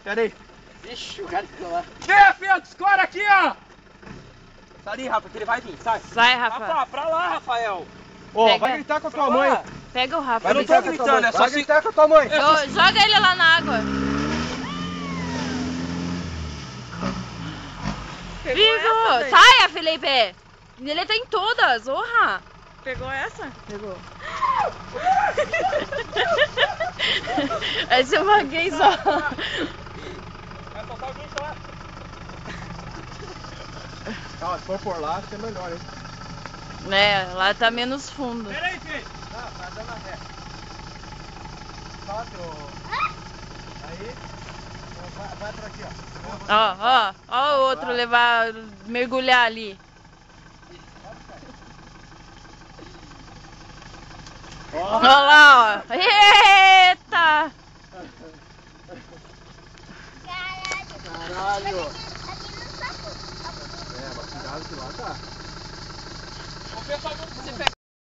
Pera aí. Vixe, o cara ficou lá. Vem, Fê, escora aqui, ó. Sai ali, Rafa, que ele vai vir, sai. Sai, Rafa. Rafa, pra lá, Rafael. Ô, Pega. vai gritar com a tua mãe. Pega o Rafa. Eu não tô gritando, é só Vai se... gritar com a tua mãe. Joga ele lá na água. Vivo! Saia, Felipe! Ele tá em todas, orra! Pegou essa? Pegou. Essa eu paguei só. Vai soltar alguém só. Calma, se for por lá, acho que é melhor, hein? É, lá tá menos fundo. Pera aí, Fê. Tá dando a ré. Sobe, Aí. Vai pra aqui, ó. Ó o outro levar, mergulhar ali. Olha lá, ó. Eita! Caralho. É, mas cuidado que lá tá. Vamos ver só